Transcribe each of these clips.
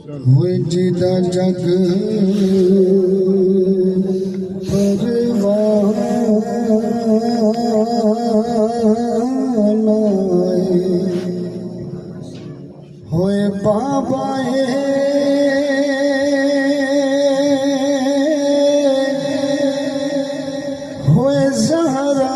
होए जिदा जग परवाना होए बाबा होए ज़हरा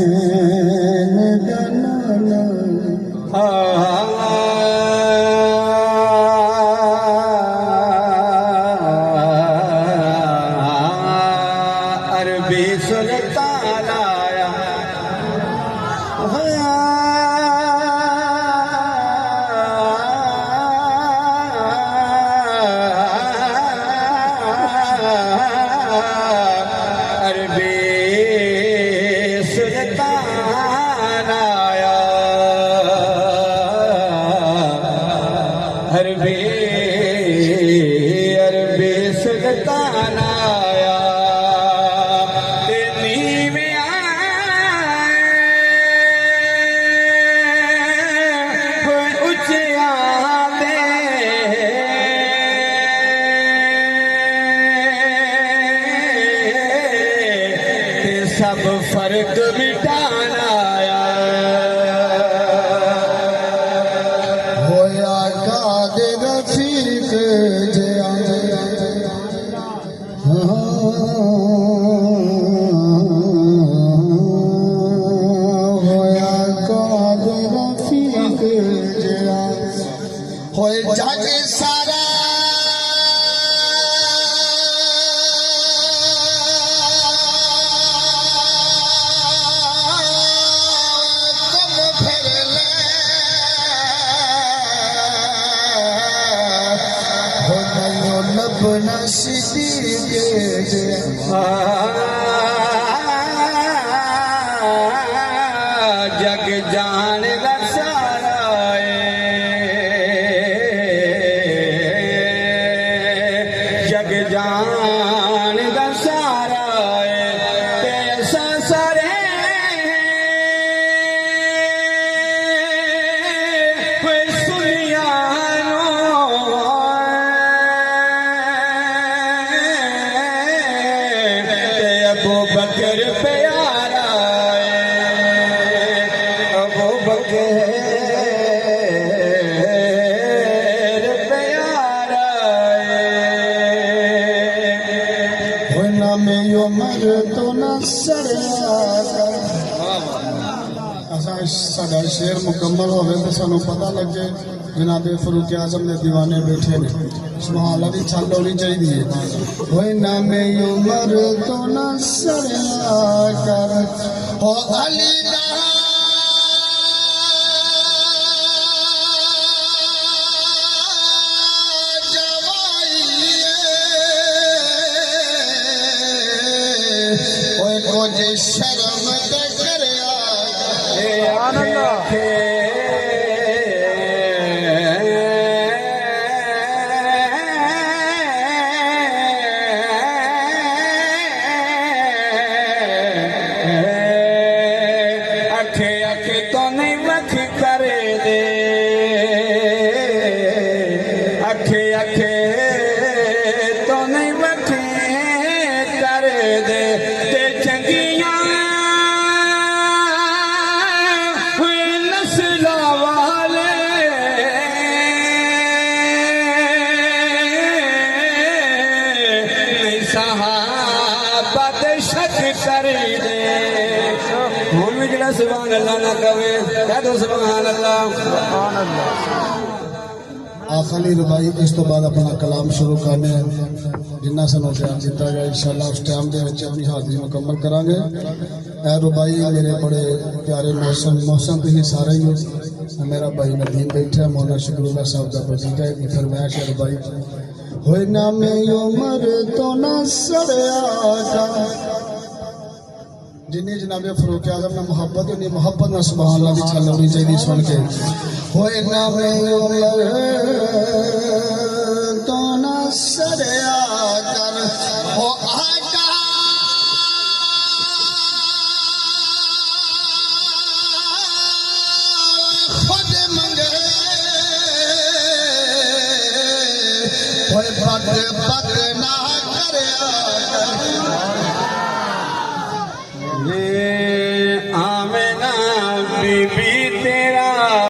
हसनैन दनाना अरबी सुल्तान आया अरबी सुल्तान आया अरबी अरबी सुल्तान आया सब फर्क मिटाना आया होया कादे रफीक जया होया कादे रफीक जया होए जग सारा अपना सिद्दीक़ जग जान सारा जग जान सारा तेसा सरे अबू बकर प्यारा अबू बकर प्यारा होना में यो मर तो न सड़िया साडा शेर मुकम्मल होवे तो सानू पता लगे जनाबे फरूक आजम ने दीवाने बैठे ने सुभान अल्लाह दी छल होनी चाहिए होए ना में यो मर तो न सड़िया कर हो अली दा जवाई होए को जे शर्म ते करया अखे अखे तो नहीं मख करे दे अखे अखे तो नहीं मख करे दे ते चंगियां हुए नस्ल वाले नहीं सहाबा दे शक करे दे हम भी जरा सुभान अल्लाह ना कहे कह दो सुभान अल्लाह आखिरी रुबाई इस तो बाद अपना कलाम शुरू करने जिन्ना सानू प्यार दिता गया इंशाअल्लाह उस टाइम दे विच अपनी हाजिरी मुकम्मल करांगे ए रुबाई मेरे बड़े प्यारे मौसम भी सारे ही मेरा भाई नदीम बैठा है मौलाना शुक्रुल्लाह साहब का भतीजा है फरमाइश है रुबाई होए ना में यो मर तो न सड़या जिन्नी जनाबे फरूक आजम ने मोहब्बत उन्नी मोहब्बत ना सुभान अल्लाह दी छल होनी चाहिए सुन के होए ना में यो मर तो न सड़या कर हो आका बक ना करया ये आमना बीबी